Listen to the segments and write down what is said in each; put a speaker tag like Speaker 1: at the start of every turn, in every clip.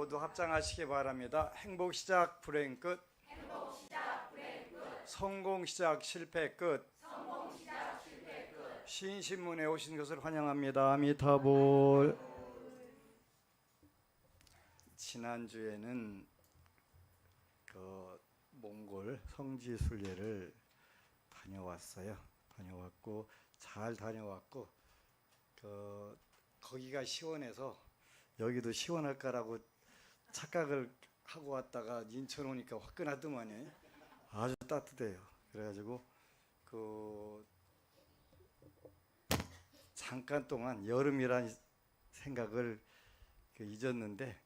Speaker 1: 모두 합장하시기 바랍니다. 행복 시작 불행 끝. 성공 시작 실패 끝. 신신문에 오신 것을 환영합니다. 아미타불. 지난주에는 몽골 성지순례를 다녀왔고 잘 다녀왔고 거기가 시원해서 여기도 시원할까라고 착각을 하고 왔다가 인천 오니까 화끈하더만요. 아주 따뜻해요. 그래가지고 잠깐 동안 여름이란 생각을 잊었는데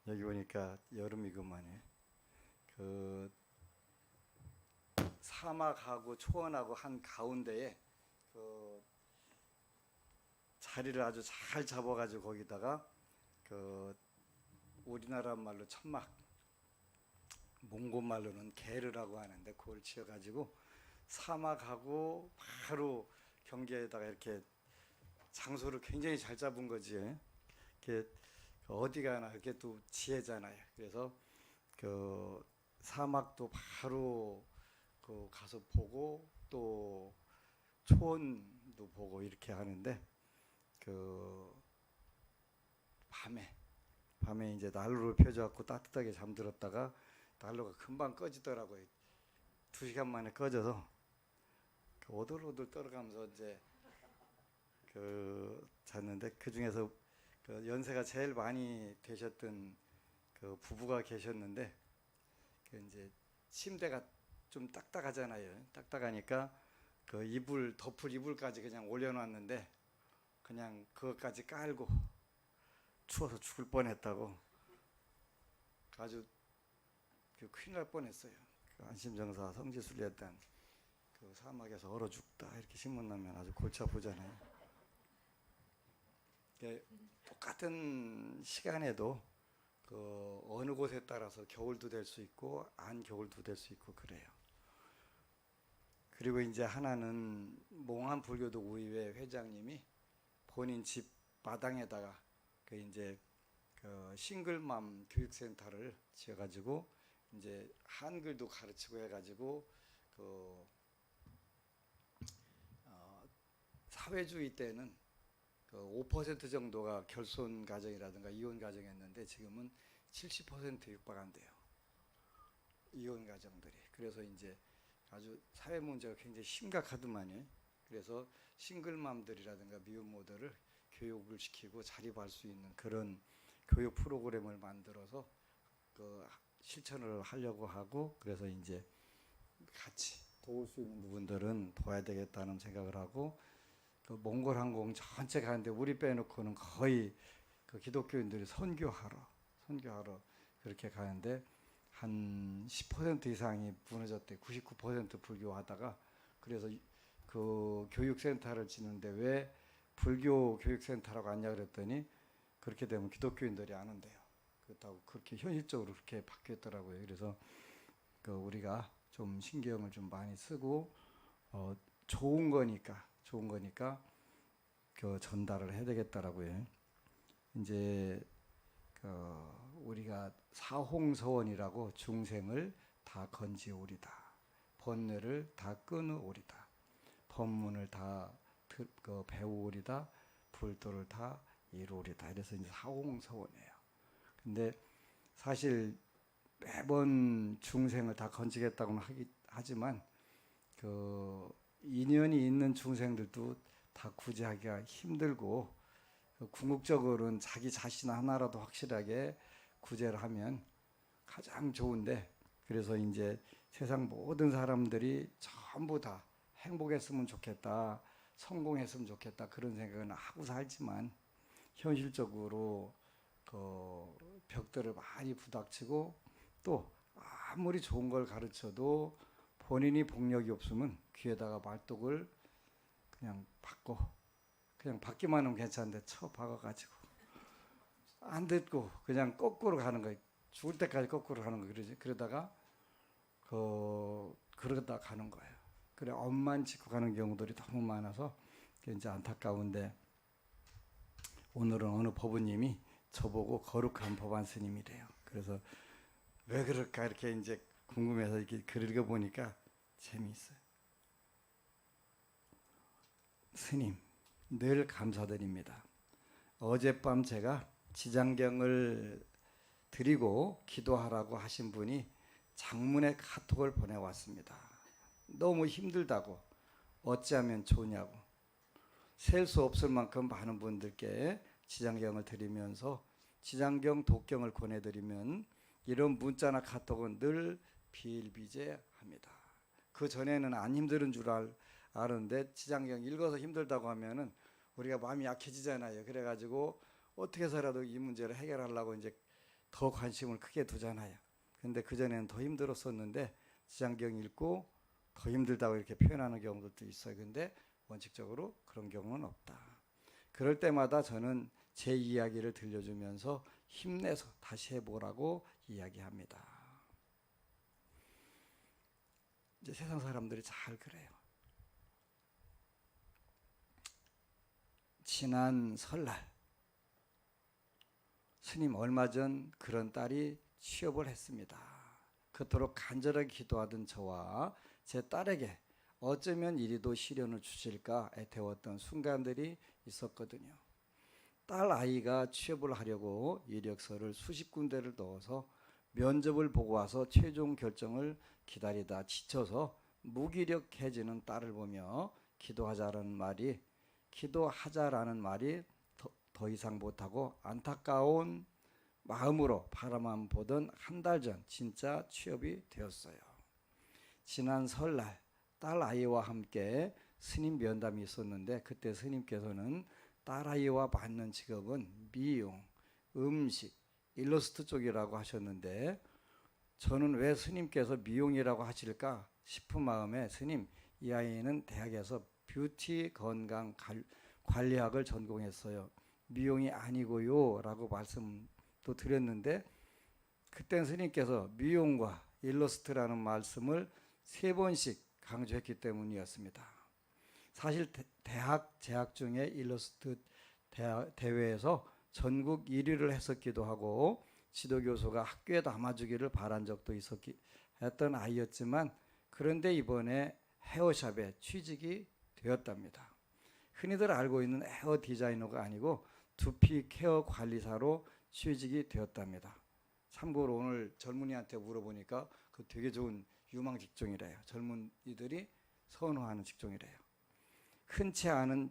Speaker 1: 여기 보니까 여름이구만요. 사막하고 초원하고 한 가운데에 자리를 아주 잘 잡아가지고 거기다가 우리나라 말로 천막, 몽골 말로는 게르라고 하는데 그걸 지어가지고 사막하고 바로 경계에다가 이렇게 장소를 굉장히 잘 잡은 거지. 이렇게 어디 가나 이렇게 또 지혜잖아요. 그래서 사막도 바로 가서 보고 또 초원도 보고 이렇게 하는데 밤에 이제 난로를 펴져갖고 따뜻하게 잠들었다가 난로가 금방 꺼지더라고요. 2시간 만에 꺼져서 오돌오돌 떨어가면서 이제 잤는데 그 중에서 연세가 제일 많이 되셨던 부부가 계셨는데 이제 침대가 좀 딱딱하잖아요. 딱딱하니까 덮을 이불까지 그냥 올려놨는데 그냥 그것까지 깔고 추워서 죽을 뻔했다고 아주 큰일 날 뻔했어요. 안심정사 성지순례했던 사막에서 얼어 죽다 이렇게 신문 나면 아주 골치 아프잖아요. 똑같은 시간에도 어느 곳에 따라서 겨울도 될 수 있고 안 겨울도 될 수 있고 그래요. 그리고 이제 하나는 몽한 불교도 우의회 회장님이 본인 집 마당에다가 이제 싱글맘 교육센터를 지어가지고 이제 한글도 가르치고 해가지고 사회주의 때는 5% 정도가 결손 가정이라든가 이혼 가정이었는데 지금은 70% 육박한대요. 이혼 가정들이. 그래서 이제 아주 사회 문제가 굉장히 심각하더만요. 그래서 싱글맘들이라든가 미혼모들을 교육을 시키고 자립할 수 있는 그런 교육 프로그램을 만들어서 실천을 하려고 하고 그래서 이제 같이 도울 수 있는 부분들은 도와야 되겠다는 생각을 하고 몽골 항공 전체 가는데 우리 빼놓고는 거의 기독교인들이 선교하러 그렇게 가는데 한 10% 이상이 무너졌대. 99% 불교하다가 그래서 교육센터를 짓는데 왜 불교 교육센터라고 하냐 그랬더니 그렇게 되면 기독교인들이 안 온대요. 그렇다고 그렇게 현실적으로 그렇게 바뀌었더라고요. 그래서 우리가 좀 신경을 좀 많이 쓰고 좋은 거니까 전달을 해야 되겠더라고요. 이제 우리가 사홍서원이라고 중생을 다 건지오리다. 번뇌를 다 끊으오리다. 법문을 다 배우오리다. 불도를 다 이루오리다. 이래서 이제 사홍서원이에요. 근데 사실 매번 중생을 다 건지겠다고는 하지만 인연이 있는 중생들도 다 구제하기가 힘들고 궁극적으로는 자기 자신 하나라도 확실하게 구제를 하면 가장 좋은데 그래서 이제 세상 모든 사람들이 전부 다 행복했으면 좋겠다, 성공했으면 좋겠다 그런 생각은 하고 살지만 현실적으로 벽들을 많이 부닥치고 또 아무리 좋은 걸 가르쳐도 본인이 복력이 없으면 귀에다가 말뚝을 그냥 받기만 하면 괜찮은데 박아가지고 안 듣고 그냥 거꾸로 가는 거예요. 죽을 때까지 거꾸로 가는 거예요. 그러다가 그러다 가는 거예요. 그래 엄만 짓고 가는 경우들이 너무 많아서 이제 안타까운데 오늘은 어느 법부님이 저보고 거룩한 법안 스님이래요. 그래서 왜 그럴까 이렇게 이제 궁금해서 이렇게 글 읽어보니까 재미있어요. 스님, 늘 감사드립니다. 어젯밤 제가 지장경을 드리고 기도하라고 하신 분이 장문의 카톡을 보내왔습니다. 너무 힘들다고, 어찌하면 좋냐고. 셀 수 없을 만큼 많은 분들께 지장경을 드리면서 지장경 독경을 권해드리면 이런 문자나 카톡은 늘 비일비재합니다. 그 전에는 안 힘든 줄 아는데 지장경 읽어서 힘들다고 하면은 우리가 마음이 약해지잖아요. 그래가지고 어떻게 해서라도 이 문제를 해결하려고 이제 더 관심을 크게 두잖아요. 근데 그전에는 더 힘들었었는데 지장경 읽고 더 힘들다고 이렇게 표현하는 경우도 있어요. 근데 원칙적으로 그런 경우는 없다. 그럴 때마다 저는 제 이야기를 들려주면서 힘내서 다시 해보라고 이야기합니다. 이제 세상 사람들이 잘 그래요. 지난 설날 스님 얼마 전 그런 딸이 취업을 했습니다. 그토록 간절하게 기도하던 저와 제 딸에게 어쩌면 이리도 시련을 주실까 애태웠던 순간들이 있었거든요. 딸 아이가 취업을 하려고 이력서를 수십 군데를 넣어서 면접을 보고 와서 최종 결정을 기다리다 지쳐서 무기력해지는 딸을 보며 기도하자라는 말이 더 이상 못하고 안타까운 마음으로 바라만 보던 한 달 전 진짜 취업이 되었어요. 지난 설날 딸 아이와 함께 스님 면담이 있었는데 그때 스님께서는 딸 아이와 맞는 직업은 미용, 음식, 일러스트 쪽이라고 하셨는데 저는 왜 스님께서 미용이라고 하실까 싶은 마음에 스님, 이 아이는 대학에서 뷰티 건강 관리학을 전공했어요. 미용이 아니고요 라고 말씀도 드렸는데 그때 스님께서 미용과 일러스트라는 말씀을 3번씩 강조했기 때문이었습니다. 사실 대학 재학 중에 일러스트 대회에서 전국 1위를 했었기도 하고 지도교수가 학교에 담아주기를 바란 적도 했던 아이였지만 그런데 이번에 헤어샵에 취직이 되었답니다. 흔히들 알고 있는 헤어 디자이너가 아니고 두피 케어 관리사로 취직이 되었답니다. 참고로 오늘 젊은이한테 물어보니까 그 되게 좋은 유망 직종이래요. 젊은이들이 선호하는 직종이래요. 흔치 않은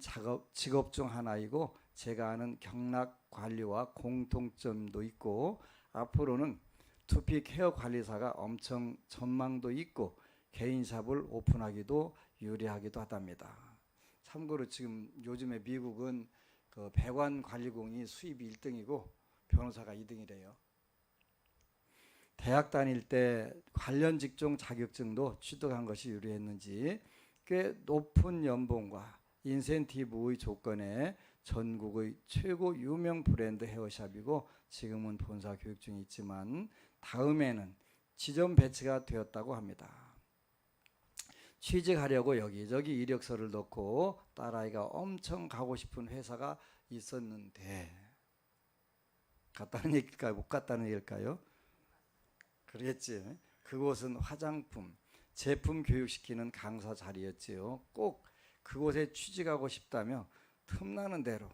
Speaker 1: 직업 중 하나이고 제가 아는 경락 관리와 공통점도 있고 앞으로는 두피 케어 관리사가 엄청 전망도 있고 개인샵을 오픈하기도 유리하기도 하답니다. 참고로 지금 요즘에 미국은 그 배관 관리공이 수입이 1등이고 변호사가 2등이래요. 대학 다닐 때 관련 직종 자격증도 취득한 것이 유리했는지 꽤 높은 연봉과 인센티브의 조건에 전국의 최고 유명 브랜드 헤어샵이고 지금은 본사 교육 중에 있지만 다음에는 지점 배치가 되었다고 합니다. 취직하려고 여기저기 이력서를 넣고 딸아이가 엄청 가고 싶은 회사가 있었는데 갔다는 얘기일까요? 못 갔다는 얘기일까요? 그랬지. 그곳은 화장품, 제품 교육시키는 강사 자리였지요. 꼭 그곳에 취직하고 싶다며 틈나는 대로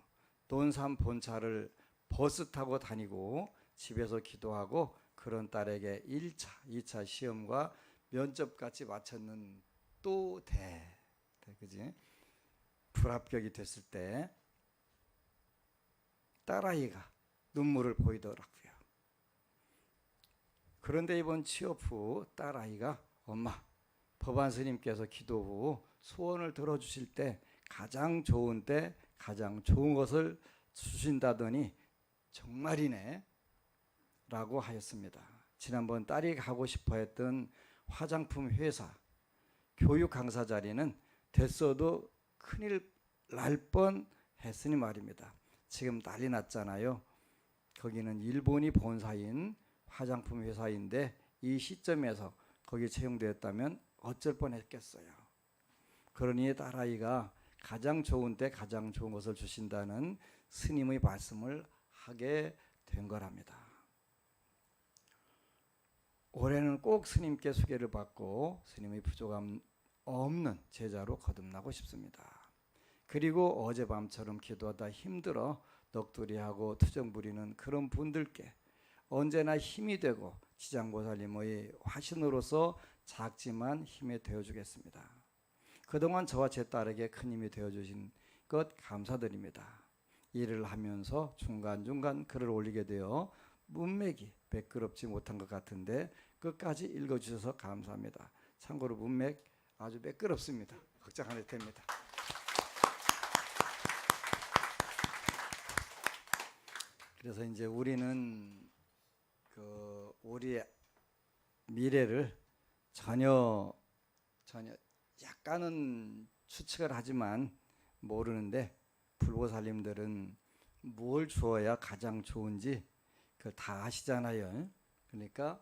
Speaker 1: 논산 본차를 버스 타고 다니고 집에서 기도하고 그런 딸에게 1차, 2차 시험과 면접까지 마쳤는 또 그지? 불합격이 됐을 때 딸아이가 눈물을 보이더라고요. 그런데 이번 취업 후 딸아이가 엄마, 법안 스님께서 기도 후 소원을 들어주실 때 가장 좋은 것을 주신다더니 정말이네 라고 하였습니다. 지난번 딸이 가고 싶어 했던 화장품 회사 교육 강사 자리는 됐어도 큰일 날 뻔 했으니 말입니다. 지금 난리 났잖아요. 거기는 일본이 본사인 화장품 회사인데 이 시점에서 거기에 채용되었다면 어쩔 뻔했겠어요. 그러니 딸아이가 가장 좋은 때 가장 좋은 것을 주신다는 스님의 말씀을 하게 된 거랍니다. 올해는 꼭 스님께 소개를 받고 스님의 부족함 없는 제자로 거듭나고 싶습니다. 그리고 어젯밤처럼 기도하다 힘들어 넋두리하고 투정 부리는 그런 분들께 언제나 힘이 되고 지장보살님의 화신으로서 작지만 힘이 되어주겠습니다. 그동안 저와 제 딸에게 큰 힘이 되어주신 것 감사드립니다. 일을 하면서 중간중간 글을 올리게 되어 문맥이 매끄럽지 못한 것 같은데 끝까지 읽어주셔서 감사합니다. 참고로 문맥 아주 매끄럽습니다. 걱정 안 해도 됩니다. 그래서 이제 우리는 우리의 미래를 전혀 약간은 추측을 하지만 모르는데 불보살님들은 뭘 주어야 가장 좋은지 그걸 다 아시잖아요. 그러니까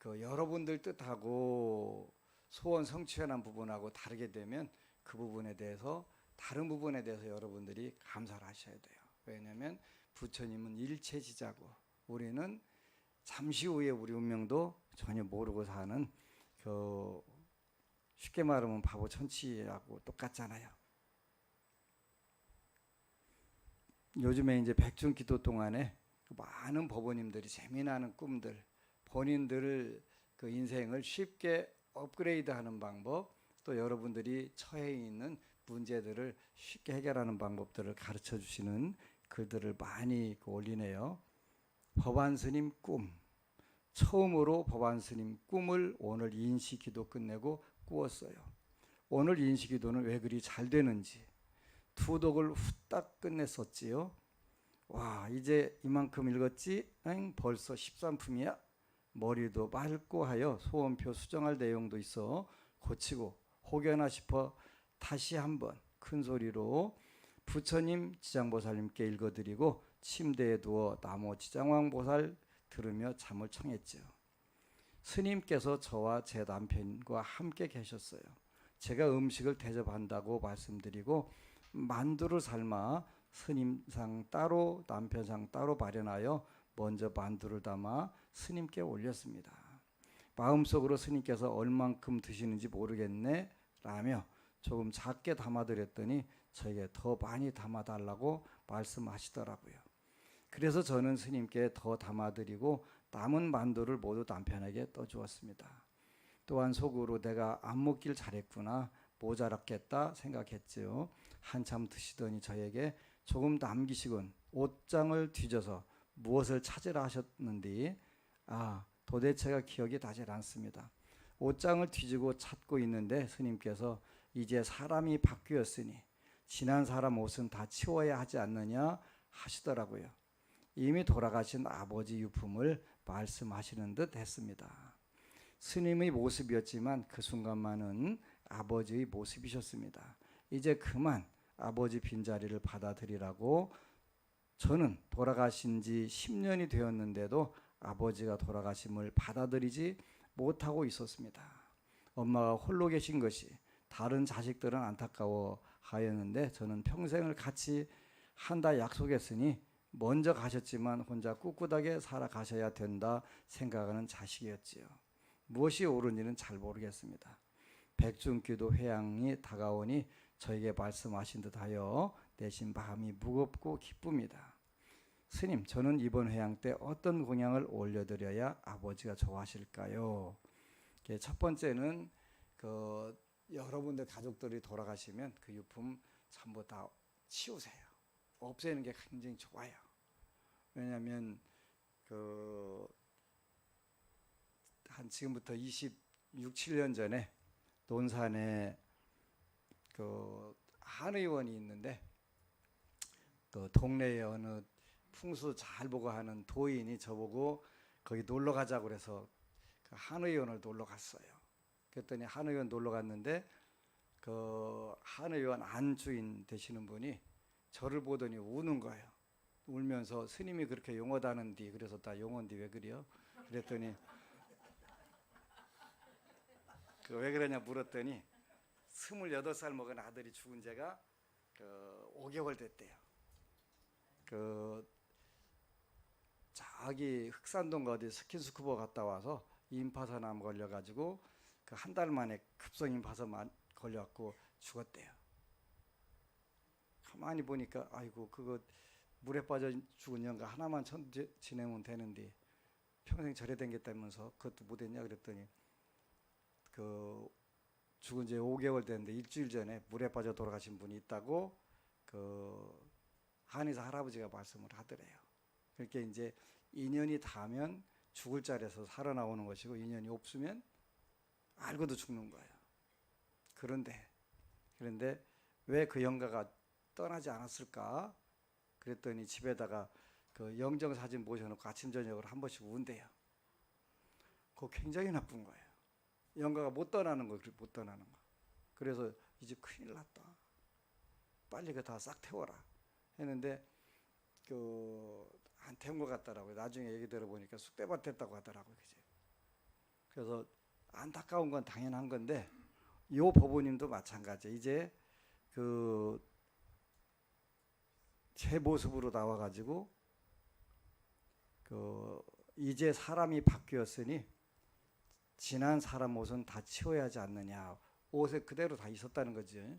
Speaker 1: 여러분들 뜻하고 소원 성취하는 부분하고 다르게 되면 그 부분에 대해서 다른 부분에 대해서 여러분들이 감사를 하셔야 돼요. 왜냐하면 부처님은 일체지자고 우리는 잠시 후에 우리 운명도 전혀 모르고 사는 쉽게 말하면 바보 천치하고 똑같잖아요. 요즘에 이제 백중기도 동안에 많은 법원님들이 재미나는 꿈들, 본인들 그 인생을 쉽게 업그레이드하는 방법, 또 여러분들이 처해 있는 문제들을 쉽게 해결하는 방법들을 가르쳐 주시는 글들을 많이 올리네요. 법안스님 꿈. 처음으로 법안스님 꿈을 오늘 인시기도 끝내고 꾸었어요. 오늘 인시기도는 왜 그리 잘 되는지 투독을 후딱 끝냈었지요. 와, 이제 이만큼 읽었지? 벌써 13품이야? 머리도 맑고 하여 소원표 수정할 내용도 있어 고치고 혹여나 싶어 다시 한번 큰 소리로 부처님 지장보살님께 읽어드리고 침대에 누워 나무 지장왕보살 들으며 잠을 청했죠. 스님께서 저와 제 남편과 함께 계셨어요. 제가 음식을 대접한다고 말씀드리고 만두를 삶아 스님상 따로 남편상 따로 마련하여 먼저 만두를 담아 스님께 올렸습니다. 마음속으로 스님께서 얼만큼 드시는지 모르겠네 라며 조금 작게 담아드렸더니 저에게 더 많이 담아달라고 말씀하시더라고요. 그래서 저는 스님께 더 담아드리고 남은 만두를 모두 남편에게 떠주었습니다. 또한 속으로 내가 안 먹길 잘했구나, 모자랐겠다 생각했지요. 한참 드시더니 저에게 조금 남기시곤 옷장을 뒤져서 무엇을 찾으라 하셨는지 도대체가 기억이 나질 않습니다. 옷장을 뒤지고 찾고 있는데 스님께서 이제 사람이 바뀌었으니 지난 사람 옷은 다 치워야 하지 않느냐 하시더라고요. 이미 돌아가신 아버지 유품을 말씀하시는 듯 했습니다. 스님의 모습이었지만 그 순간만은 아버지의 모습이셨습니다. 이제 그만 아버지 빈자리를 받아들이라고. 저는 돌아가신 지 10년이 되었는데도 아버지가 돌아가심을 받아들이지 못하고 있었습니다. 엄마가 홀로 계신 것이 다른 자식들은 안타까워 하였는데 저는 평생을 같이 한다 약속했으니 먼저 가셨지만 혼자 꿋꿋하게 살아가셔야 된다 생각하는 자식이었지요. 무엇이 옳은지는 잘 모르겠습니다. 백중기도 회양이 다가오니 저에게 말씀하신 듯하여 내심 마음이 무겁고 기쁩니다. 스님, 저는 이번 회양 때 어떤 공양을 올려드려야 아버지가 좋아하실까요? 첫 번째는 여러분들 가족들이 돌아가시면 그 유품 전부 다 치우세요. 없애는 게 굉장히 좋아요. 왜냐하면 한 지금부터 26, 7년 전에 논산에 한의원이 있는데 동네에 어느 풍수 잘 보고 하는 도인이 저보고 거기 놀러 가자고 그래서 그 한의원을 놀러 갔어요. 그랬더니 한의원 놀러 갔는데 그 한의원 안주인 되시는 분이 저를 보더니 우는 거예요. 울면서 스님이 그렇게 용어다는디, 그래서 다 용어인데 왜 그래요? 그랬더니 왜 그러냐 물었더니 28살 먹은 아들이 죽은 지가 5개월 됐대요. 저기 흑산동가 어디 스킨스쿠버 갔다 와서 임파선암 걸려가지고 그 한 달 만에 급성 임파선 걸려갖고 죽었대요. 가만히 보니까 아이고 그거 물에 빠져 죽은 영가 하나만 지내면 되는데 평생 절에 댕겼다면서 그것도 못했냐 그랬더니 그 죽은 지 5개월 됐는데 일주일 전에 물에 빠져 돌아가신 분이 있다고 그 한의사 할아버지가 말씀을 하더래요. 그렇게 이제 인연이 닿으면 죽을 자리에서 살아나오는 것이고 인연이 없으면 알고도 죽는 거예요. 그런데 왜 그 영가가 떠나지 않았을까? 그랬더니 집에다가 그 영정사진 모셔놓고 아침 저녁으로 한 번씩 운대요. 그거 굉장히 나쁜 거예요. 영가가 못 떠나는 거, 못 떠나는 거. 그래서 이제 큰일 났다. 빨리 그거 다 싹 태워라. 했는데 안 태운 것 같더라고요. 나중에 얘기 들어보니까 쑥대밭 됐다고 하더라고요. 그지? 그래서 안타까운 건 당연한 건데 요 법원님도 마찬가지예요. 이제 제 모습으로 나와가지고 이제 사람이 바뀌었으니 지난 사람 옷은 다 치워야 하지 않느냐. 옷에 그대로 다 있었다는 거지.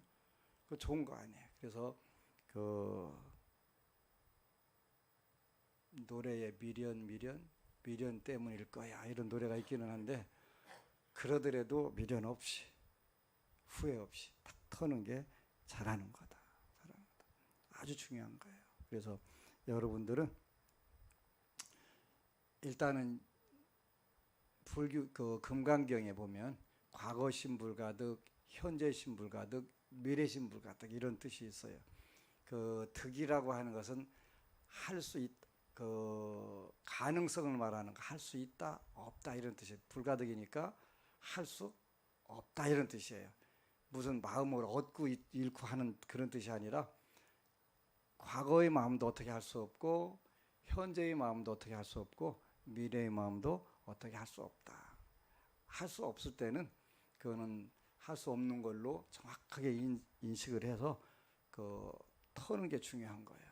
Speaker 1: 그 좋은 거 아니에요. 그래서 노래에 미련 때문일 거야 이런 노래가 있기는 한데 그러더라도 미련 없이 후회 없이 탁 터는 게 잘하는 거다. 아주 중요한 거예요. 그래서 여러분들은 일단은 불교 금강경에 보면 과거 신불가득, 현재 신불가득, 미래 신불가득 이런 뜻이 있어요. 득이라고 하는 것은 할 수 있다. 가능성을 말하는 거, 할 수 있다, 없다 이런 뜻이에요. 불가득이니까 할 수 없다 이런 뜻이에요. 무슨 마음을 얻고 잃고 하는 그런 뜻이 아니라 과거의 마음도 어떻게 할 수 없고 현재의 마음도 어떻게 할 수 없고 미래의 마음도 어떻게 할 수 없다. 할 수 없을 때는 그거는 할 수 없는 걸로 정확하게 인식을 해서 터는 게 중요한 거예요.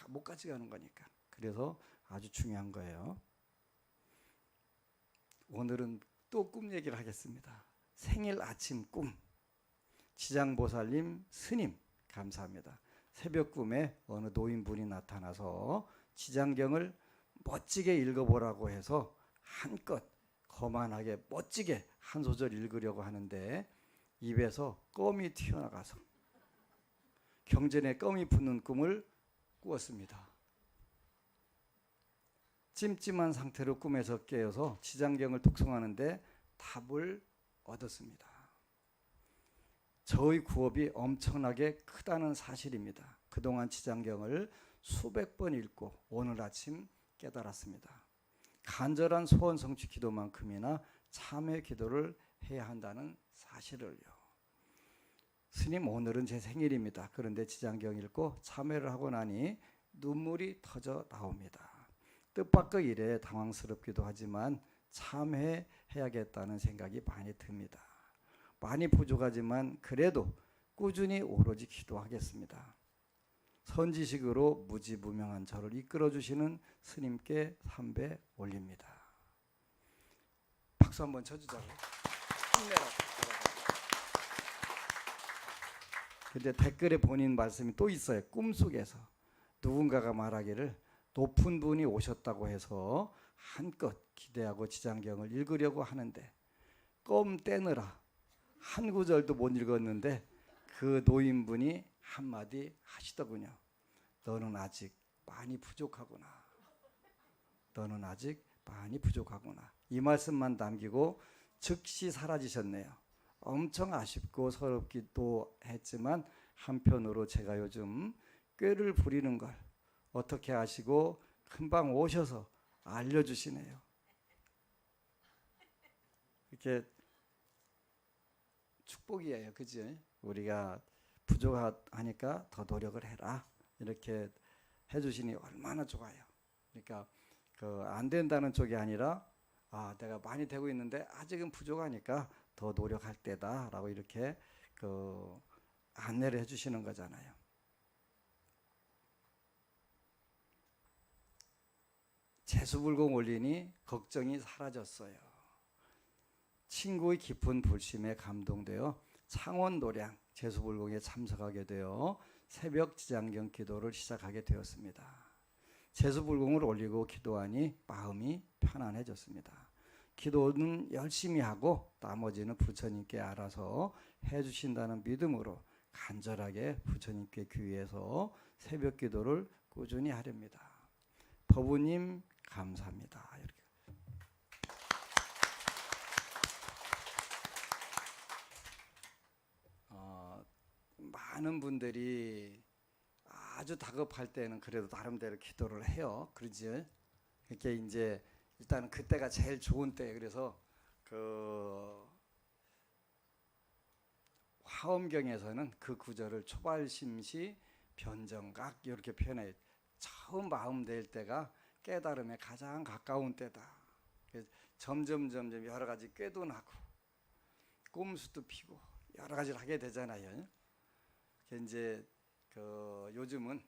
Speaker 1: 못 가져가는 거니까. 그래서 아주 중요한 거예요. 오늘은 또 꿈 얘기를 하겠습니다. 생일 아침 꿈. 지장보살님 스님 감사합니다. 새벽 꿈에 어느 노인분이 나타나서 지장경을 멋지게 읽어보라고 해서 한껏 거만하게 멋지게 한 소절 읽으려고 하는데 입에서 껌이 튀어나가서 경전에 껌이 붙는 꿈을 꾸었습니다. 찜찜한 상태로 꿈에서 깨어서 지장경을 독송하는데 답을 얻었습니다. 저의 구업이 엄청나게 크다는 사실입니다. 그동안 지장경을 수백 번 읽고 오늘 아침 깨달았습니다. 간절한 소원 성취 기도만큼이나 참회 기도를 해야 한다는 사실을요. 스님 오늘은 제 생일입니다. 그런데 지장경 읽고 참회를 하고 나니 눈물이 터져 나옵니다. 뜻밖의 일에 당황스럽기도 하지만 참회해야겠다는 생각이 많이 듭니다. 많이 부족하지만 그래도 꾸준히 오로지 기도하겠습니다. 선지식으로 무지무명한 저를 이끌어주시는 스님께 삼배 올립니다. 박수 한번 쳐주자고. 힘내라고. 근데 댓글에 본인 말씀이 또 있어요. 꿈속에서 누군가가 말하기를 높은 분이 오셨다고 해서 한껏 기대하고 지장경을 읽으려고 하는데 껌 떼느라 한 구절도 못 읽었는데 그 노인분이 한마디 하시더군요. 너는 아직 많이 부족하구나. 너는 아직 많이 부족하구나. 이 말씀만 남기고 즉시 사라지셨네요. 엄청 아쉽고 서럽기도 했지만 한편으로 제가 요즘 꾀를 부리는 걸 어떻게 아시고 금방 오셔서 알려주시네요. 이렇게 축복이에요. 그지? 우리가 부족하니까 더 노력을 해라. 이렇게 해주시니 얼마나 좋아요. 그러니까 안 된다는 쪽이 아니라 내가 많이 되고 있는데 아직은 부족하니까 더 노력할 때다라고 이렇게 안내를 해주시는 거잖아요. 제수불공 올리니 걱정이 사라졌어요. 친구의 깊은 불심에 감동되어 창원 노량 제수불공에 참석하게 되어 새벽 지장경 기도를 시작하게 되었습니다. 제수불공을 올리고 기도하니 마음이 편안해졌습니다. 기도는 열심히 하고 나머지는 부처님께 알아서 해주신다는 믿음으로 간절하게 부처님께 귀해서 새벽 기도를 꾸준히 하렵니다. 법우님 감사합니다. 이렇게. 많은 분들이 아주 다급할 때는 그래도 나름대로 기도를 해요. 그러지? 이렇게 이제 일단 그때가 제일 좋은 때. 그래서 그 화엄경에서는 그 구절을 초발심시 변정각 이렇게 표현해요. 처음 마음 될 때가 깨달음에 가장 가까운 때다. 점점 여러 가지 꾀도 나고 꼼수도 피고 여러 가지를 하게 되잖아요. 이제 요즘은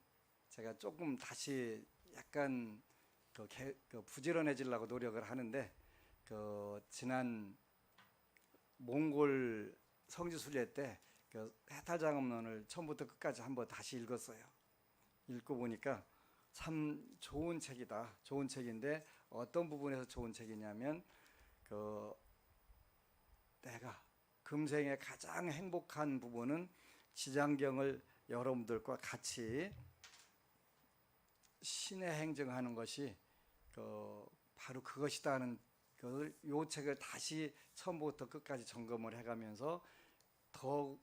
Speaker 1: 제가 조금 다시 약간 부지런해지려고 노력을 하는데 지난 몽골 성지순례 때 해탈장엄론을 처음부터 끝까지 한번 다시 읽었어요. 읽고 보니까 참 좋은 책이다. 좋은 책인데 어떤 부분에서 좋은 책이냐면 내가 금생에 가장 행복한 부분은 지장경을 여러분들과 같이 신의 행정하는 것이 바로 그것이다 하는 요 책을 다시 처음부터 끝까지 점검을 해가면서 더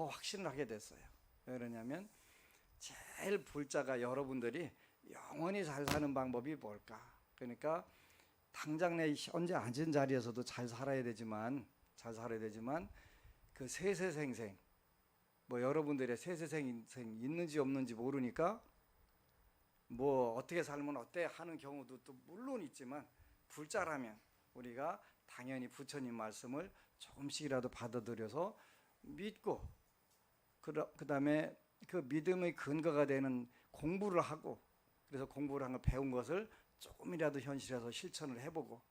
Speaker 1: 확신을 하게 됐어요. 왜 그러냐면 제일 불자가 여러분들이 영원히 잘 사는 방법이 뭘까? 그러니까 당장 내 현재 앉은 자리에서도 잘 살아야 되지만 그 세세생생 뭐 여러분들의 세세생생 있는지 없는지 모르니까 뭐 어떻게 살면 어때 하는 경우도 또 물론 있지만 불자라면 우리가 당연히 부처님 말씀을 조금씩이라도 받아들여서 믿고 그 다음에 그 믿음의 근거가 되는 공부를 하고 그래서 공부를 한 거 배운 것을 조금이라도 현실에서 실천을 해보고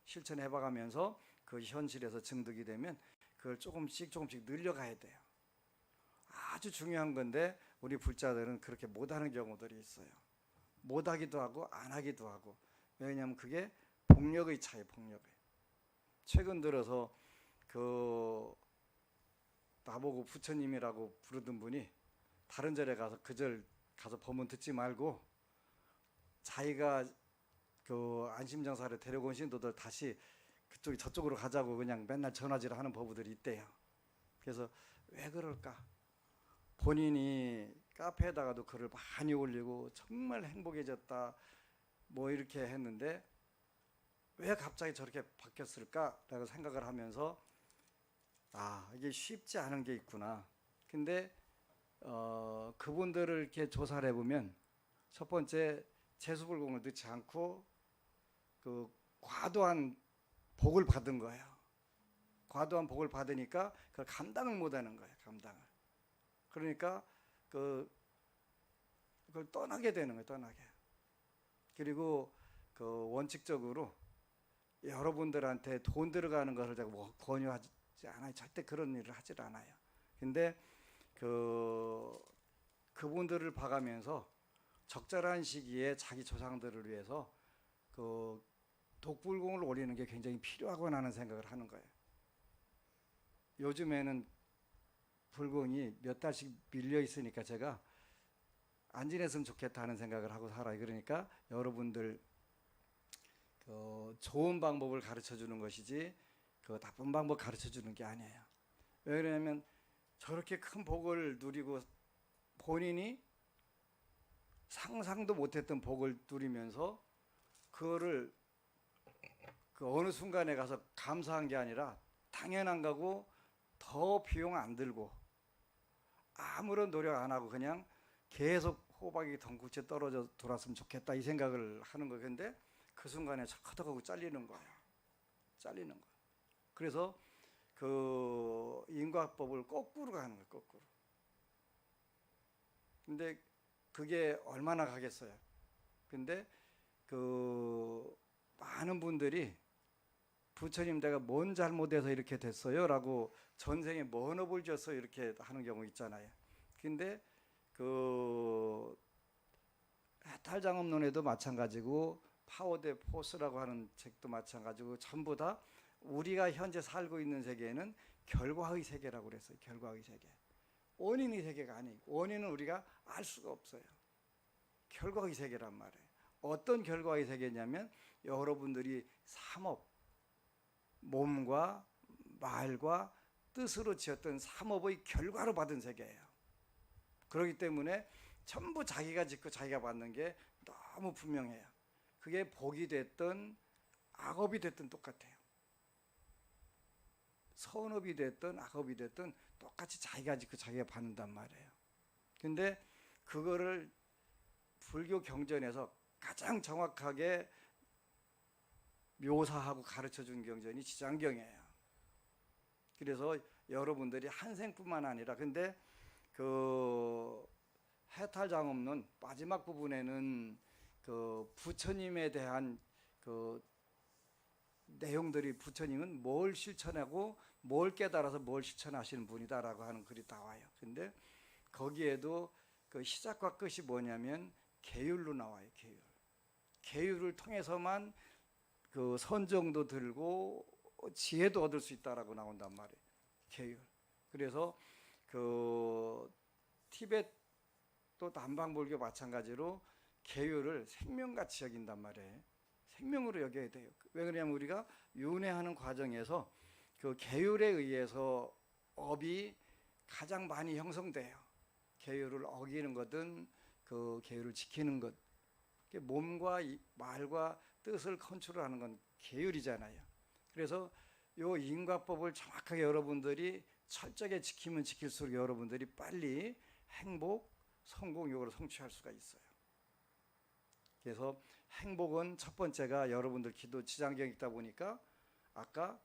Speaker 1: 실천해봐가면서 그 현실에서 증득이 되면 그걸 조금씩 늘려가야 돼요. 아주 중요한 건데 우리 불자들은 그렇게 못하는 경우들이 있어요. 못하기도 하고 안 하기도 하고. 왜냐하면 그게 복력의 차이, 복력의. 최근 들어서 나보고 부처님이라고 부르던 분이 다른 절에 가서 그 절 가서 법문 듣지 말고 자기가 안심정사를 데려온 신도들 다시 저쪽으로 가자고 그냥 맨날 전화질 하는 법우들이 있대요. 그래서 왜 그럴까? 본인이 카페에다가도 글을 많이 올리고 정말 행복해졌다 뭐 이렇게 했는데 왜 갑자기 저렇게 바뀌었을까라고 생각을 하면서 이게 쉽지 않은 게 있구나. 근데 그분들을 이렇게 조사를 해보면 첫 번째 제수불공을 넣지 않고 과도한 복을 받은 거예요. 과도한 복을 받으니까 그걸 감당을 못하는 거예요. 감당을. 그러니까 그걸 떠나게 되는 거예요. 떠나게. 그리고 원칙적으로 여러분들한테 돈 들어가는 것을 제가 권유하지 않아요. 절대 그런 일을 하질 않아요. 근데 그분들을 봐가면서 적절한 시기에 자기 조상들을 위해서 독불공을 올리는 게 굉장히 필요하구나 하는 생각을 하는 거예요. 요즘에는 불공이 몇 달씩 밀려 있으니까 제가 안 지냈으면 좋겠다 하는 생각을 하고 살아요. 그러니까 여러분들 좋은 방법을 가르쳐 주는 것이지 나쁜 방법 가르쳐 주는 게 아니에요. 왜 그러냐면 저렇게 큰 복을 누리고 본인이 상상도 못했던 복을 누리면서 그거를 어느 순간에 가서 감사한 게 아니라 당연한 거고 더 비용 안 들고 아무런 노력 안 하고 그냥 계속 호박이 덩굴째 떨어져 돌았으면 좋겠다 이 생각을 하는 거예요. 근데 그 순간에 척허덕하고 잘리는 거예요. 그래서 인과법을 거꾸로 가는 거예요. 거꾸로. 근데 그게 얼마나 가겠어요. 근데 그 많은 분들이 부처님 내가 뭔 잘못해서 이렇게 됐어요라고 전생에 뭔 업을 줬어 이렇게 하는 경우 있잖아요. 근데 그 해탈장엄론에도 마찬가지고 파워대 포스라고 하는 책도 마찬가지고 전부 다 우리가 현재 살고 있는 세계에는 결과의 세계라고 그랬어요. 결과의 세계. 원인의 세계가 아니고 원인은 우리가 알 수가 없어요. 결과의 세계란 말이에요. 어떤 결과의 세계냐면 여러분들이 삼업, 몸과 말과 뜻으로 지었던 삼업의 결과로 받은 세계예요. 그렇기 때문에 전부 자기가 짓고 자기가 받는 게 너무 분명해요. 그게 복이 됐든 악업이 됐든 똑같아요. 선업이 됐든 악업이 됐든 똑같이 자기가 짓고 자기가 받는단 말이에요. 근데 그거를 불교 경전에서 가장 정확하게 묘사하고 가르쳐준 경전이 지장경이에요. 그래서 여러분들이 한 생뿐만 아니라 근데 그 해탈장엄론 마지막 부분에는 그 부처님에 대한 그 내용들이 부처님은 뭘 실천하고 뭘 깨달아서 뭘 실천하시는 분이다라고 하는 글이 나와요. 근데 거기에도 그 시작과 끝이 뭐냐면 계율로 나와요. 계율. 계율을 통해서만 그 선정도 들고 지혜도 얻을 수 있다라고 나온단 말이에요. 계율. 그래서 그 티벳 또 남방불교 마찬가지로 계율을 생명같이 여긴단 말이에요. 생명으로 여겨야 돼요. 왜 그러냐면 우리가 윤회하는 과정에서 그 계율에 의해서 업이 가장 많이 형성돼요. 계율을 어기는 것은 그 계율을 지키는 것. 몸과 말과 뜻을 컨트롤하는 건 계율이잖아요. 그래서 요 인과법을 정확하게 여러분들이 철저하게 지키면 지킬수록 여러분들이 빨리 행복, 성공 요구를 성취할 수가 있어요. 그래서 행복은 첫 번째가 여러분들 기도 지장경 읽다 보니까 아까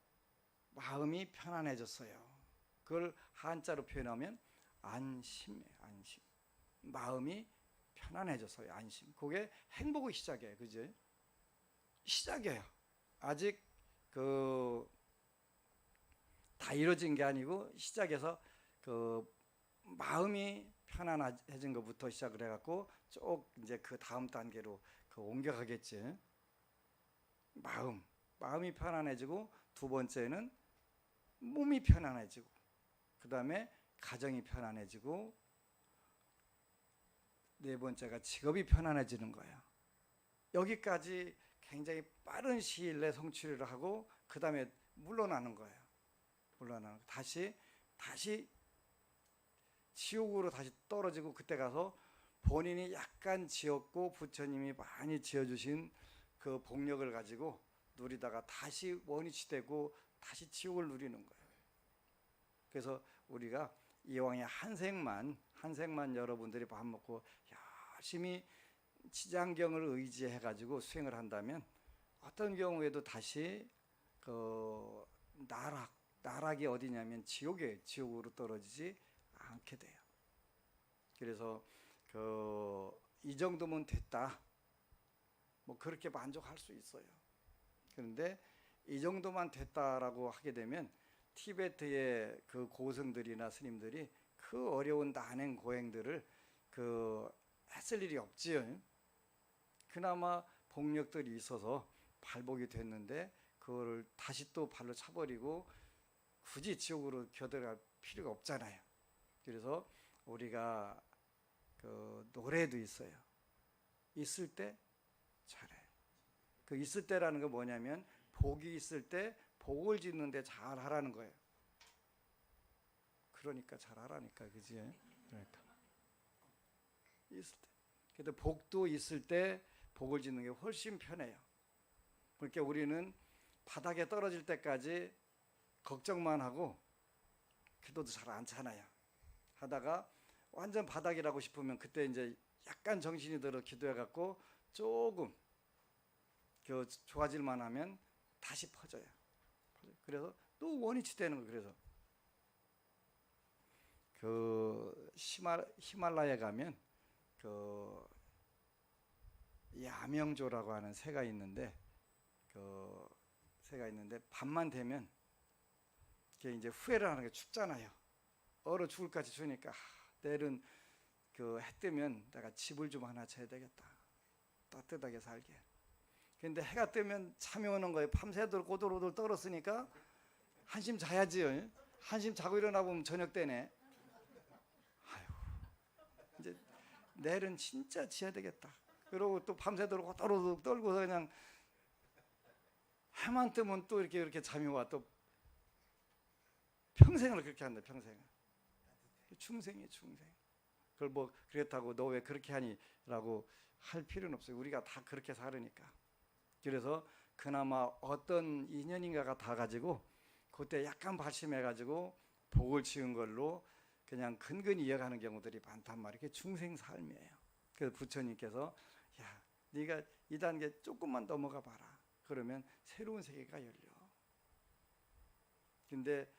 Speaker 1: 마음이 편안해졌어요. 그걸 한자로 표현하면 안심이에요. 안심. 마음이 편안해졌어요. 안심. 그게 행복의 시작이에요. 그죠? 시작이에요. 아직 그 다 이루어진 게 아니고 시작해서 그 마음이 편안해진 것부터 시작을 해갖고 쭉 이제 그 다음 단계로 그 옮겨가겠지. 마음이 편안해지고 두 번째는 몸이 편안해지고 그 다음에 가정이 편안해지고 네 번째가 직업이 편안해지는 거예요. 여기까지 굉장히 빠른 시일 내에 성취를 하고 그 다음에 물러나는 거예요. 물러나는 거. 다시 지옥으로 다시 떨어지고 그때 가서 본인이 약간 지었고 부처님이 많이 지어주신 그 복력을 가지고 누리다가 다시 원위치 되고 다시 지옥을 누리는 거예요. 그래서 우리가 이왕에 한 생만 여러분들이 밥 먹고 열심히 지장경을 의지해 가지고 수행을 한다면 어떤 경우에도 다시 그 나락이 어디냐면 지옥으로 떨어지지 않게 돼요. 그래서 이 정도면 됐다. 뭐 그렇게 만족할 수 있어요. 그런데 이 정도만 됐다라고 하게 되면 티베트의 그 고승들이나 스님들이 그 어려운 난행 고행들을 했을 일이 없지요. 그나마 복력들이 있어서 발복이 됐는데 그거를 다시 또 발로 차버리고 굳이 지옥으로 겨들어갈 필요가 없잖아요. 그래서 우리가 그 노래도 있어요. 있을 때 잘해. 그 있을 때라는 건 뭐냐면 복이 있을 때 복을 짓는데 잘 하라는 거예요. 그러니까 잘 하라니까, 그지? 그러니까 있을 때. 근데 복도 있을 때 복을 짓는 게 훨씬 편해요. 그러니까 우리는 바닥에 떨어질 때까지 걱정만 하고 기도도 잘 안 차나요. 하다가 완전 바닥이라고 싶으면 그때 이제 약간 정신이 들어 기도해갖고 조금 좋아질만 하면 다시 퍼져요. 그래서 또 원위치 되는 거예요. 그래서 그 히말라야에 가면 그 야명조라고 하는 새가 있는데 밤만 되면 그게 이제 후회를 하는 게 춥잖아요. 얼어 죽을까지 추우니까 내일은 해 뜨면 내가 집을 좀 하나 져야 되겠다. 따뜻하게 살게. 근데 해가 뜨면 잠이 오는 거예요. 밤새도록 오돌오돌 떨었으니까 한심 자야지요. 한심 자고 일어나 보면 저녁 때네. 아유, 이제 내일은 진짜 지어야 되겠다. 그러고 또 밤새도록 오돌오돌 떨고서 그냥 해만 뜨면 또 이렇게 잠이 와. 또 평생을 그렇게 한다. 평생을. 충생이에요, 충생. 그걸 뭐 그렇다고 너 왜 그렇게 하니라고 할 필요는 없어요. 우리가 다 그렇게 살으니까. 그래서 그나마 어떤 인연인가가 다 가지고 그때 약간 발심해가지고 복을 지은 걸로 그냥 근근히 이어가는 경우들이 많단 말이에요. 그게 중생 삶이에요. 그래서 부처님께서 야, 네가 이 단계 조금만 넘어가 봐라. 그러면 새로운 세계가 열려. 근데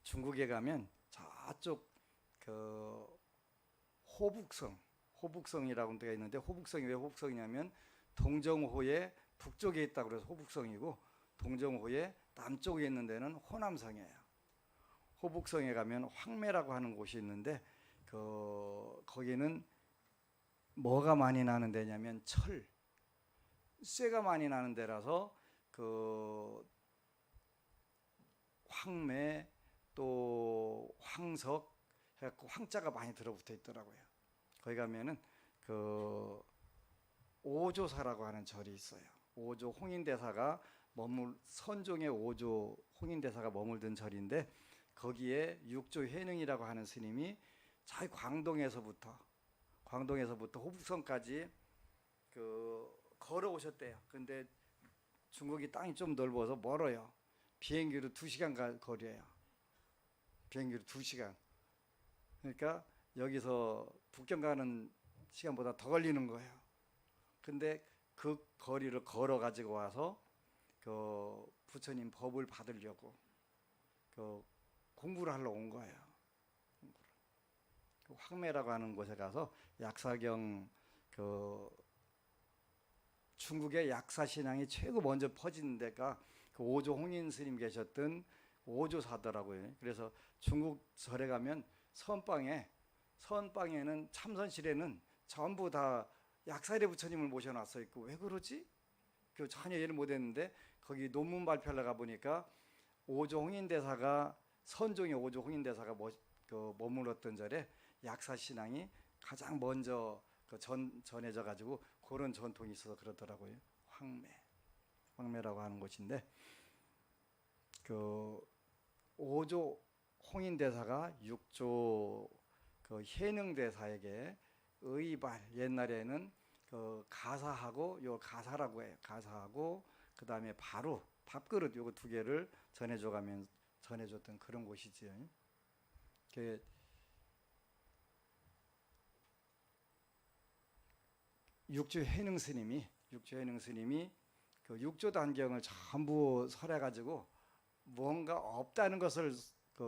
Speaker 1: 중국에 가면 저쪽 호북성이라고 데가 있는데, 호북성이 왜 호북성이냐면 동정호의 북쪽에 있다고 그래서 호북성이고, 동정호의 남쪽에 있는 데는 호남성이에요. 호북성에 가면 황매라고 하는 곳이 있는데 거기는 뭐가 많이 나는 데냐면 쇠가 많이 나는 데라서 황매 또 황석 해갖고 황자가 많이 들어붙어 있더라고요. 거기 가면은 오조사라고 하는 절이 있어요. 오조 홍인대사가 선종의 오조 홍인대사가 머물던 절인데, 거기에 육조 회능이라고 하는 스님이 자기 광동에서부터 호북성까지 걸어오셨대요. 근데 중국이 땅이 좀 넓어서 멀어요. 비행기로 2시간 거리예요. 비행기로 2시간. 그러니까 여기서 북경 가는 시간보다 더 걸리는 거예요. 근데 그 거리를 걸어 가지고 와서 부처님 법을 받으려고 공부를 하러 온 거예요. 황매라고 하는 곳에 가서 약사경, 중국의 약사 신앙이 최고 먼저 퍼진 데가 오조 홍인 스님 계셨던 오조사더라고요. 그래서 중국 절에 가면 선방에는 참선실에는 전부 다 약사리 부처님을 모셔놨어 있고, 왜 그러지? 전혀 이해를 못했는데, 거기 논문 발표하러 가보니까 오조 홍인 대사가, 선종의 오조 홍인 대사가 머물렀던 절에 약사 신앙이 가장 먼저 전해져 가지고 그런 전통이 있어서 그렇더라고요. 황매라고 하는 곳인데, 오조 홍인 대사가 육조 해능 대사에게 의발, 옛날에는 가사하고, 요 가사라고 해요. 가사하고 그 다음에 바로 밥그릇, 요거 2개를 전해줬던 그런 곳이지요. 육조 해능 스님이 육조 단경을 전부 설해가지고 뭔가 없다는 것을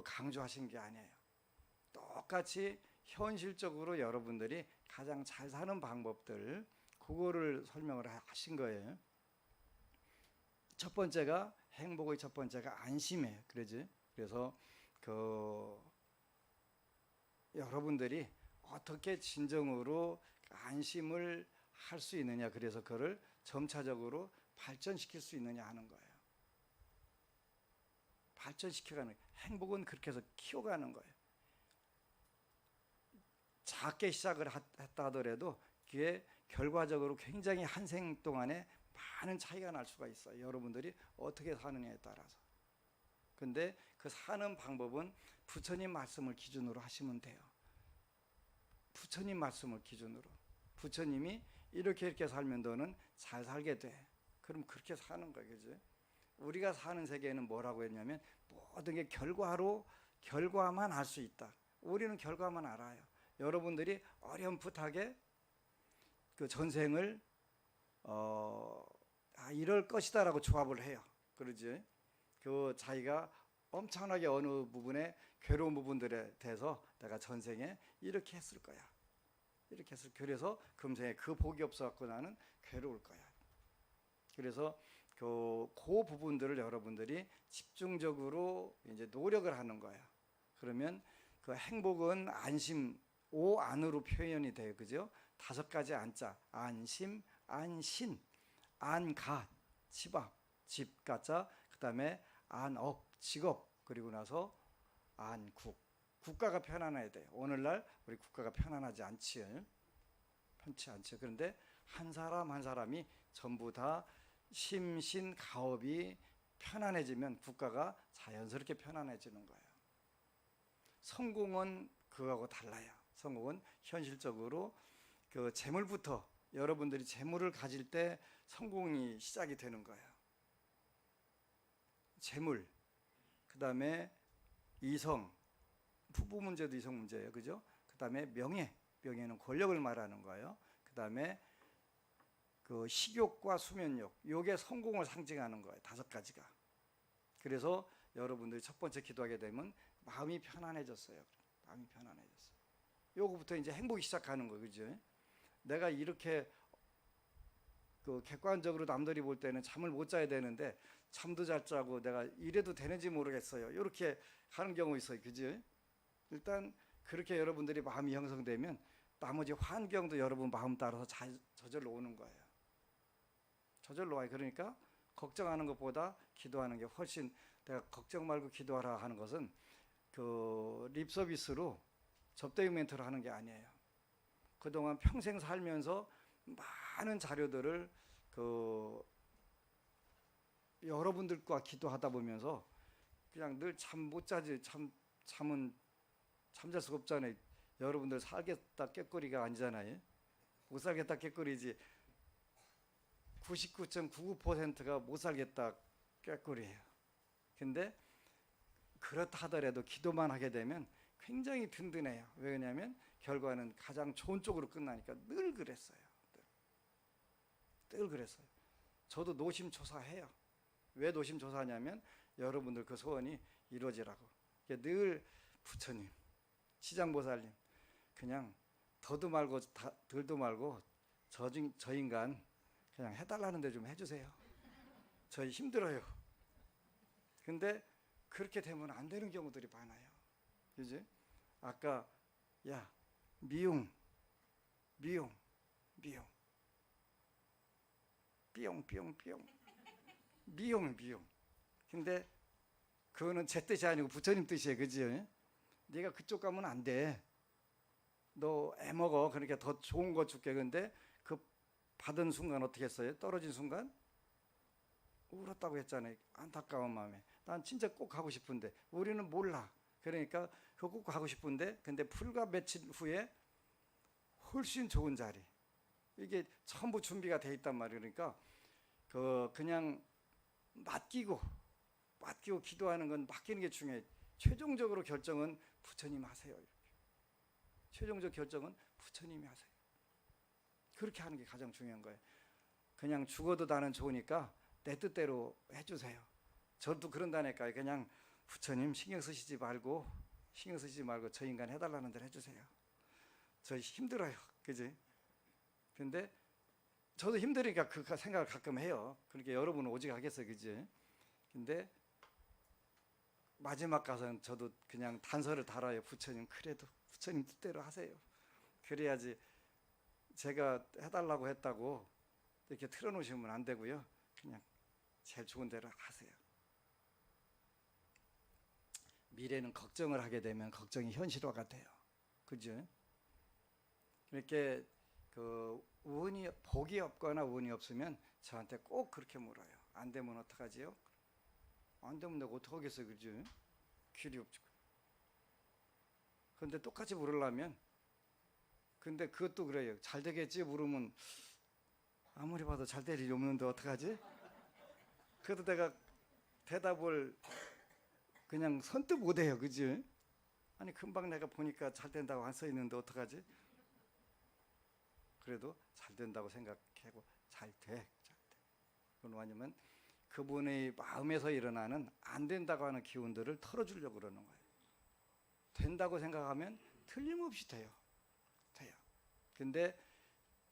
Speaker 1: 강조하신 게 아니에요. 똑같이 현실적으로 여러분들이 가장 잘 사는 방법들, 그거를 설명을 하신 거예요. 첫 번째가, 행복의 첫 번째가 안심이에요. 그래서 여러분들이 어떻게 진정으로 안심을 할 수 있느냐, 그래서 그걸 점차적으로 발전시킬 수 있느냐 하는 거예요. 발전시켜가는, 행복은 그렇게 해서 키워가는 거예요. 작게 시작을 했다 하더라도 그게 결과적으로 굉장히 한 생 동안에 많은 차이가 날 수가 있어요. 여러분들이 어떻게 사느냐에 따라서. 근데 그 사는 방법은 부처님 말씀을 기준으로 하시면 돼요. 부처님 말씀을 기준으로. 부처님이 이렇게 살면 너는 잘 살게 돼. 그럼 그렇게 사는 거예요. 그죠? 우리가 사는 세계에는 뭐라고 했냐면, 모든 게 결과만 알 수 있다. 우리는 결과만 알아요. 여러분들이 어렴풋하게 전생을 이럴 것이다라고 조합을 해요. 그러지? 자기가 엄청나게 어느 부분에 괴로운 부분들에 대해서 내가 전생에 이렇게 했을 거야. 이렇게 해서 그래서 금생에 그 복이 없어갖고 나는 괴로울 거야. 그래서 그 부분들을 여러분들이 집중적으로 이제 노력을 하는 거야. 그러면 그 행복은 안심, 오 안으로 표현이 돼요. 그죠? 5가지 안자. 안심, 안신, 안가, 집앞, 집가자, 그 다음에 안억, 직업, 그리고 나서 안국. 국가가 편안해야 돼요. 오늘날 우리 국가가 편안하지 않지요. 편치 않죠. 그런데 한 사람 한 사람이 전부 다 심신가업이 편안해지면 국가가 자연스럽게 편안해지는 거예요. 성공은 그거하고 달라요. 성공은 현실적으로 그 재물부터 여러분들이 재물을 가질 때 성공이 시작이 되는 거예요. 재물, 그 다음에 이성, 부부 문제도 이성 문제예요. 그죠? 그 다음에 명예, 명예는 권력을 말하는 거예요. 그 다음에 그 식욕과 수면욕, 요게 성공을 상징하는 거예요. 5가지가. 그래서 여러분들이 첫 번째 기도하게 되면 마음이 편안해졌어요. 마음이 편안해졌어요. 요거부터 이제 행복이 시작하는 거예요. 그죠? 내가 이렇게 그 객관적으로 남들이 볼 때는 잠을 못 자야 되는데 잠도 잘 자고 내가 이래도 되는지 모르겠어요. 이렇게 하는 경우 있어요. 그죠? 일단 그렇게 여러분들이 마음이 형성되면 나머지 환경도 여러분 마음 따라서 저절로 오는 거예요. 저절로 와요. 그러니까 걱정하는 것보다 기도하는 게 훨씬, 내가 걱정 말고 기도하라 하는 것은 그 립 서비스로 접대용 멘트를 하는 게 아니에요. 그동안 평생 살면서 많은 자료들을 그 여러분들과 기도하다 보면서 그냥 늘 잠 못 자지, 잠은 잠잘 수가 없잖아요. 여러분들 살겠다 깨꼬리가 아니잖아요. 못 살겠다 깨꼬리지 99.99%가 못 살겠다 깨꼬리예요. 근데 그렇다 하더라도 기도만 하게 되면 굉장히 든든해요. 왜냐하면 결과는 가장 좋은 쪽으로 끝나니까. 늘 그랬어요. 늘 그랬어요. 저도 노심초사해요. 왜 노심초사하냐면 여러분들 그 소원이 이루어지라고. 늘 부처님, 시장보살님, 그냥 더도 말고 덜도 말고 저 인간 그냥 해달라는 데 좀 해주세요. 저희 힘들어요. 근데 그렇게 되면 안 되는 경우들이 많아요. 그지? 아까 야 미용 삐용 미용. 근데 그거는 제 뜻이 아니고 부처님 뜻이에요. 그지? 네가 그쪽 가면 안 돼. 너 애먹어. 그러니까 더 좋은 거 줄게. 근데 그 받은 순간 어떻게 했어요? 떨어진 순간 울었다고 했잖아요. 안타까운 마음에. 난 진짜 꼭 가고 싶은데 우리는 몰라. 그러니까 그거 꼭 가고 싶은데 근데 불과 며칠 후에 훨씬 좋은 자리. 이게 전부 준비가 돼 있단 말이에요. 그러니까 그냥 맡기고 기도하는 건 맡기는 게 중요해요. 최종적으로 결정은 부처님 하세요. 이렇게. 최종적 결정은 부처님이 하세요. 그렇게 하는 게 가장 중요한 거예요. 그냥 죽어도 나는 좋으니까 내 뜻대로 해주세요. 저도 그런다니까요. 그냥 부처님 신경 쓰시지 말고 저 인간 해달라는 대로 해주세요. 저 힘들어요. 그지? 근데 저도 힘드니까 그 생각을 가끔 해요. 그러니까 여러분은 오직 하겠어요. 그지? 근데 마지막 가서는 저도 그냥 단서를 달아요. 부처님 그래도 부처님 뜻대로 하세요. 그래야지 제가 해달라고 했다고 이렇게 틀어놓으시면 안 되고요. 그냥 제일 좋은 대로 하세요. 미래는 걱정을 하게 되면 걱정이 현실화가 돼요. 그죠? 이렇게 복이 없거나 운이 없으면 저한테 꼭 그렇게 물어요. 안 되면 어떡하지요? 안 되면 내가 어떡하겠어요. 그죠? 길이 없죠. 그런데 똑같이 물으려면 근데 그것도 그래요. 잘 되겠지 물으면 아무리 봐도 잘 될 일이 없는데 어떡하지? 그래도 내가 대답을 그냥 선뜻 못해요. 그지? 아니 금방 내가 보니까 잘 된다고 안 써있는데 어떡하지? 그래도 잘 된다고 생각하고 잘 돼. 그건 왜냐면 그분의 마음에서 일어나는 안 된다고 하는 기운들을 털어주려고 그러는 거예요. 된다고 생각하면 틀림없이 돼요. 근데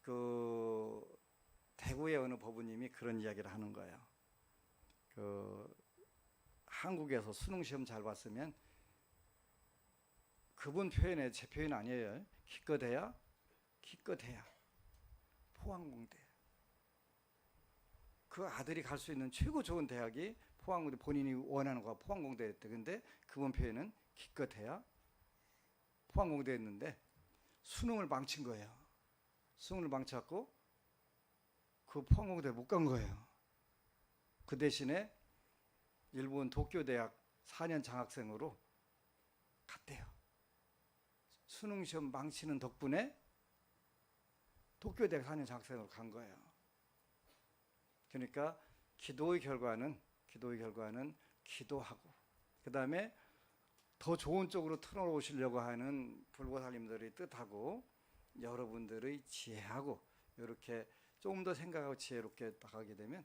Speaker 1: 그 대구의 어느 법우님이 그런 이야기를 하는 거예요. 그 한국에서 수능 시험 잘 봤으면 그분 표현에 제 표현 아니에요. 기껏해야 포항공대. 그 아들이 갈 수 있는 최고 좋은 대학이 포항공대, 본인이 원하는 거가 포항공대였대. 근데 그분 표현은 기껏해야 포항공대였는데 수능을 망친 거예요. 수능을 망쳤고 그 포항공대 못 간 거예요. 그 대신에 일본 도쿄대학 4년 장학생으로 갔대요. 수능 시험 망치는 덕분에 도쿄대학 4년 장학생으로 간 거예요. 그러니까 기도의 결과는 기도하고, 그 다음에 더 좋은 쪽으로 틀어놓으시려고 하는 불보살님들의 뜻하고 여러분들의 지혜하고 이렇게 조금 더 생각하고 지혜롭게 나가게 되면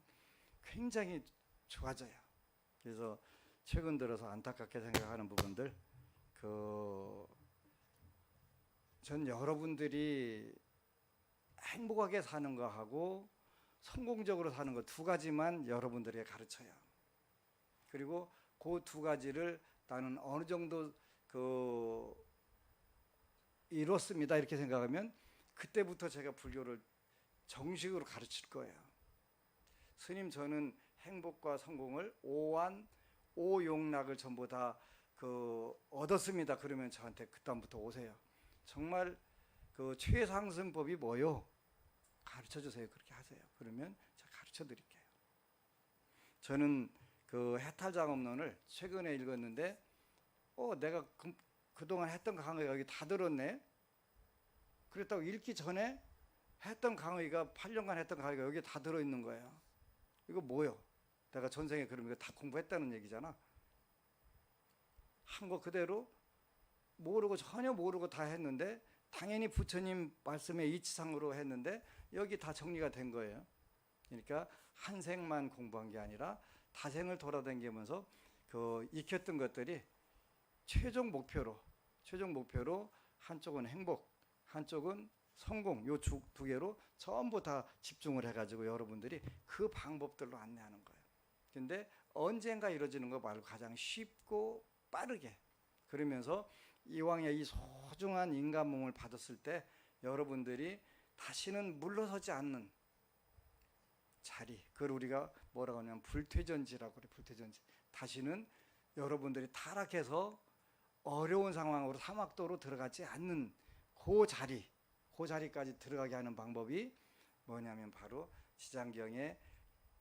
Speaker 1: 굉장히 좋아져요. 그래서 최근 들어서 안타깝게 생각하는 부분들, 전 여러분들이 행복하게 사는 거하고 성공적으로 사는 거 두 가지만 여러분들에게 가르쳐요. 그리고 그 두 가지를 나는 어느 정도 이뤘습니다 이렇게 생각하면 그때부터 제가 불교를 정식으로 가르칠 거예요. 스님, 저는 행복과 성공을 오완 오용락을 전부 다 얻었습니다. 그러면 저한테 그다음부터 오세요. 정말 그 최상승법이 뭐요? 가르쳐 주세요. 그렇게 하세요. 그러면 제가 가르쳐 드릴게요. 저는 그 해탈장엄론을 최근에 읽었는데 내가 그동안 했던 강의가 여기 다 들었네. 그랬다고 읽기 전에 했던 강의가 8년간 했던 강의가 여기 다 들어있는 거예요. 이거 뭐요? 내가 전생에 그러면 다 공부했다는 얘기잖아. 한 거 그대로 모르고 전혀 모르고 다 했는데 당연히 부처님 말씀에 이치상으로 했는데 여기 다 정리가 된 거예요. 그러니까 한 생만 공부한 게 아니라 다생을 돌아다니면서 익혔던 것들이 최종 목표로 한쪽은 행복, 한쪽은 성공, 요 두 개로 전부 다 집중을 해가지고 여러분들이 그 방법들로 안내하는 거예요. 근데 언젠가 이루어지는 거 말고 가장 쉽고 빠르게, 그러면서 이왕에 이 소중한 인간 몸을 받았을 때 여러분들이 다시는 물러서지 않는 자리, 그걸 우리가 뭐라고 하냐면 불퇴전지라고 그래. 불퇴전지. 다시는 여러분들이 타락해서 어려운 상황으로 사막도로 들어가지 않는 그 자리까지 들어가게 하는 방법이 뭐냐면 바로 지장경의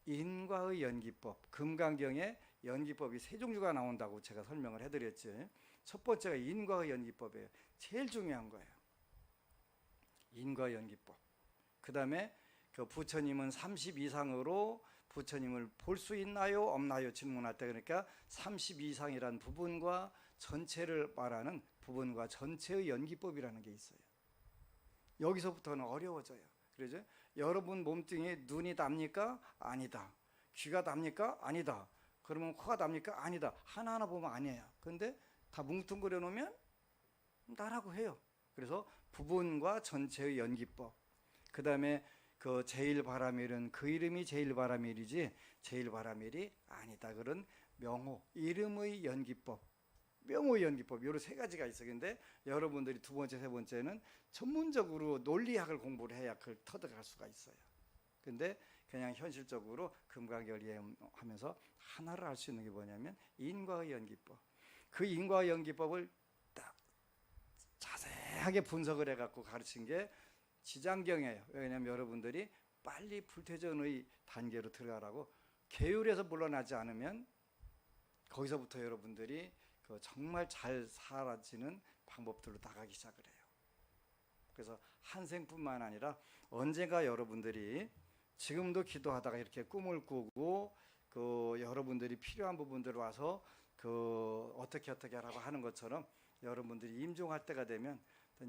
Speaker 1: 인과의 연기법, 금강경의 연기법이 세 종류가 나온다고 제가 설명을 해드렸죠. 첫 번째가 인과의 연기법이에요. 제일 중요한 거예요. 인과 연기법. 그 다음에 부처님은 30 이상으로 부처님을 볼 수 있나요? 없나요? 질문할 때, 그러니까 30 이상이란 부분과 전체를 말하는 부분과 전체의 연기법이라는 게 있어요. 여기서부터는 어려워져요. 그래서 여러분 몸뚱이에 눈이 답니까? 아니다. 귀가 답니까? 아니다. 그러면 코가 답니까? 아니다. 하나하나 보면 아니에요. 그런데 다 뭉뚱그려 놓으면 나라고 해요. 그래서 부분과 전체의 연기법. 그 다음에 제일바라밀은 그 이름이 제일바라밀이지 제일바라밀이 아니다. 그런 명호, 이름의 연기법, 명호의 연기법, 요런 세 가지가 있어요. 근데 여러분들이 두 번째, 세 번째는 전문적으로 논리학을 공부를 해야 그걸 터득할 수가 있어요. 근데 그냥 현실적으로 금강경을 이해하면서 하나를 알 수 있는 게 뭐냐면 인과의 연기법. 그 인과의 연기법을 딱 자세하게 분석을 해갖고 가르친 게 지장경이에요. 왜냐하면 여러분들이 빨리 불퇴전의 단계로 들어가라고, 계율에서 물러나지 않으면 거기서부터 여러분들이 정말 잘 사라지는 방법들로 나가기 시작을 해요. 그래서 한 생뿐만 아니라 언젠가 여러분들이 지금도 기도하다가 이렇게 꿈을 꾸고 여러분들이 필요한 부분들 와서 어떻게 하라고 하는 것처럼 여러분들이 임종할 때가 되면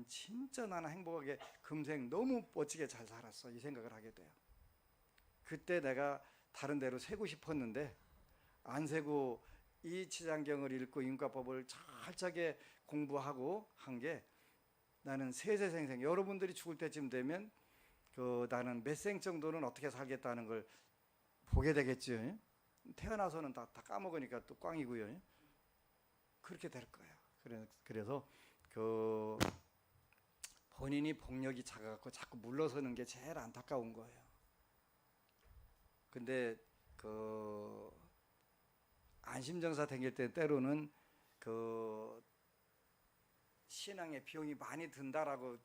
Speaker 1: 진짜 나는 행복하게 금생 너무 멋지게 잘 살았어 이 생각을 하게 돼요. 그때 내가 다른 데로 세고 싶었는데 안 세고 이 지장경을 읽고 인과법을 철저하게 공부하고 한 게 나는 세세생생 여러분들이 죽을 때쯤 되면 나는 몇 생 정도는 어떻게 살겠다는 걸 보게 되겠죠. 태어나서는 다 까먹으니까 또 꽝이고요. 그렇게 될 거예요. 그래서 본인이 복력이 작아갖고 자꾸 물러서는 게 제일 안타까운 거예요. 근데 안심정사 다닐 때 때로는 신앙의 비용이 많이 든다라고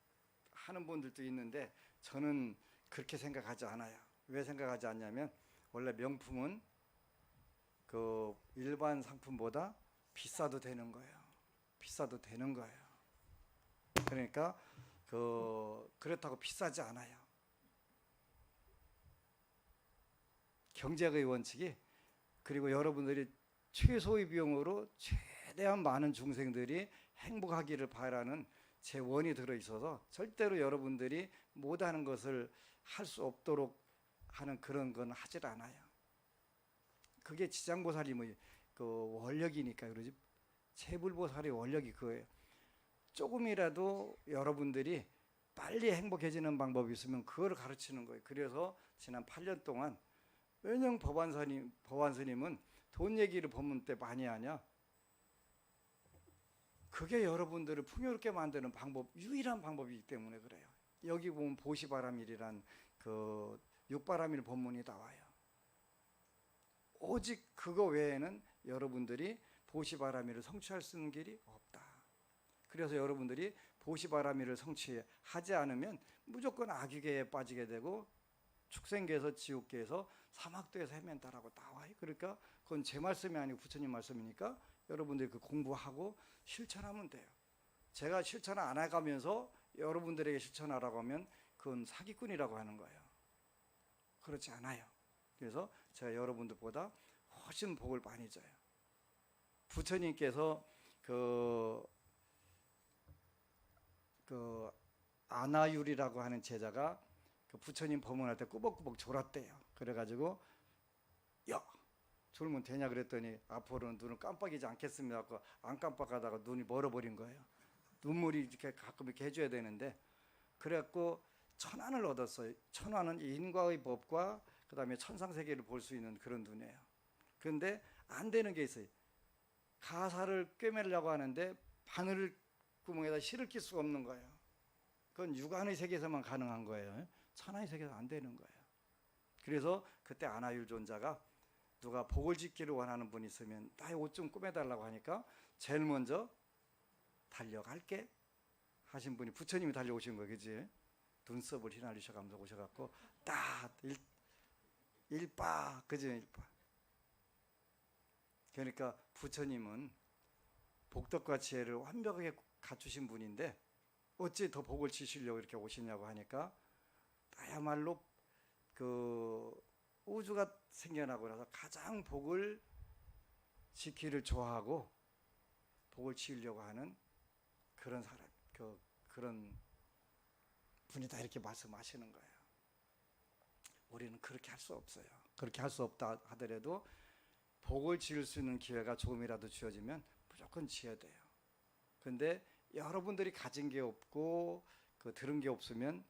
Speaker 1: 하는 분들도 있는데 저는 그렇게 생각하지 않아요. 왜 생각하지 않냐면 원래 명품은 일반 상품보다 비싸도 되는 거예요. 비싸도 되는 거예요. 그러니까 그렇다고 비싸지 않아요. 경제의 원칙이, 그리고 여러분들이 최소의 비용으로 최대한 많은 중생들이 행복하기를 바라는 제 원이 들어있어서 절대로 여러분들이 못하는 것을 할 수 없도록 하는 그런 건 하질 않아요. 그게 지장보살님의 원력이니까 그러지. 채불보살의 원력이 그거예요. 조금이라도 여러분들이 빨리 행복해지는 방법이 있으면 그걸 가르치는 거예요. 그래서 지난 8년 동안 은영 법안스님은 돈 얘기를 법문 때 많이 하냐? 그게 여러분들을 풍요롭게 만드는 유일한 방법이기 때문에 그래요. 여기 보면 보시바라밀이란 육바라밀 법문이 나와요. 오직 그거 외에는 여러분들이 보시바라밀을 성취할 수 있는 길이 없다. 그래서 여러분들이 보시바라밀을 성취하지 않으면 무조건 악유계에 빠지게 되고 축생계에서 지옥계에서 사막도에서 헤맨다라고 나와요. 그러니까 그건 제 말씀이 아니고 부처님 말씀이니까 여러분들이 공부하고 실천하면 돼요. 제가 실천 안 해가면서 여러분들에게 실천하라고 하면 그건 사기꾼이라고 하는 거예요. 그렇지 않아요. 그래서 제가 여러분들보다 훨씬 복을 많이 줘요. 부처님께서 아나율이라고 하는 제자가 부처님 법문할 때 꾸벅꾸벅 졸았대요. 그래가지고 야 졸면 되냐 그랬더니 앞으로는 눈을 깜빡이지 않겠습니다 하고 안 깜빡하다가 눈이 멀어버린 거예요. 눈물이 이렇게 가끔 이렇게 해줘야 되는데, 그래갖고 천안을 얻었어요. 천안은 인과의 법과 그 다음에 천상세계를 볼 수 있는 그런 눈이에요. 그런데 안 되는 게 있어요. 가사를 꿰매려고 하는데 바늘 구멍에다 실을 낄 수가 없는 거예요. 그건 육안의 세계에서만 가능한 거예요. 천하의 세계에서 안 되는 거예요. 그래서 그때 아나율 존자가 누가 복을 짓기를 원하는 분이 있으면 나의 옷 좀 꾸며달라고 하니까 제일 먼저 달려갈게 하신 분이 부처님이 달려오신 거예요. 그치? 눈썹을 휘날리셔가면서 오셔갖고 딱 일바 그지? 일바. 그러니까 부처님은 복덕과 지혜를 완벽하게 갖추신 분인데 어찌 더 복을 지시려고 이렇게 오시냐고 하니까 나야말로 우주가 생겨나고 나서 가장 복을 지키기를 좋아하고 복을 지으려고 하는 그런 사람, 그런 분이다 이렇게 말씀하시는 거예요. 우리는 그렇게 할 수 없어요. 그렇게 할 수 없다 하더라도 복을 지을 수 있는 기회가 조금이라도 주어지면 무조건 지어야 돼요. 근데 여러분들이 가진 게 없고 들은 게 없으면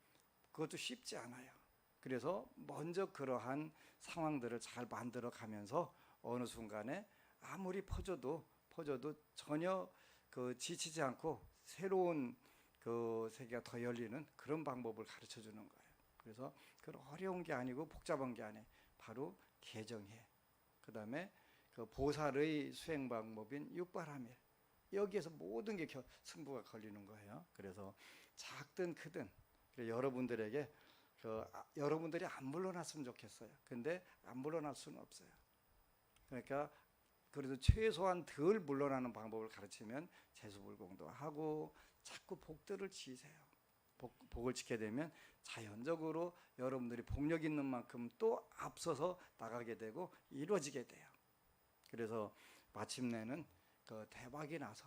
Speaker 1: 그것도 쉽지 않아요. 그래서 먼저 그러한 상황들을 잘 만들어 가면서 어느 순간에 아무리 퍼져도 전혀 지치지 않고 새로운 세계가 더 열리는 그런 방법을 가르쳐 주는 거예요. 그래서 그건 어려운 게 아니고 복잡한 게 아니에요. 바로 개정해. 그 다음에 보살의 수행 방법인 육바라밀. 여기에서 모든 게 승부가 걸리는 거예요. 그래서 작든 크든 여러분들에게 여러분들이 안 물러났으면 좋겠어요. 근데 안 물러날 수는 없어요. 그러니까 그래도 최소한 덜 물러나는 방법을 가르치면 재수불공도 하고 자꾸 복들을 지으세요. 복을 지게 되면 자연적으로 여러분들이 복력 있는 만큼 또 앞서서 나가게 되고 이루어지게 돼요. 그래서 마침내는 대박이 나서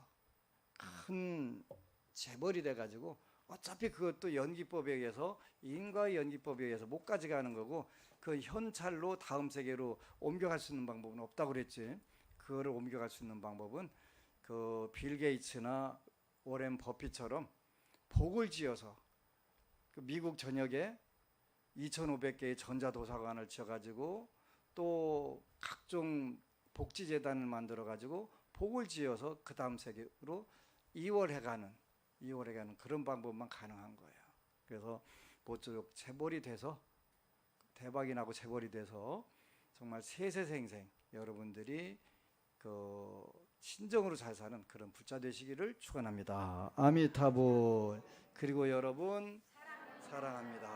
Speaker 1: 큰 재벌이 돼가지고 어차피 그것도 연기법에 의해서 인과의 연기법에 의해서 못 가져가는 거고 그 현찰로 다음 세계로 옮겨갈 수 있는 방법은 없다고 그랬지. 그거를 옮겨갈 수 있는 방법은 빌 게이츠나 워렌 버핏처럼 복을 지어서 그 미국 전역에 2,500개의 전자도서관을 지어가지고 또 각종 복지재단을 만들어가지고 복을 지어서 그 다음 세계로 이월해가는 그런 방법만 가능한 거예요. 그래서 모쪼록 재벌이 돼서 대박이 나고 재벌이 돼서 정말 세세생생 여러분들이 그 신정으로 잘 사는 그런 부자 되시기를 축원합니다. 아미타불. 그리고 여러분 사랑합니다.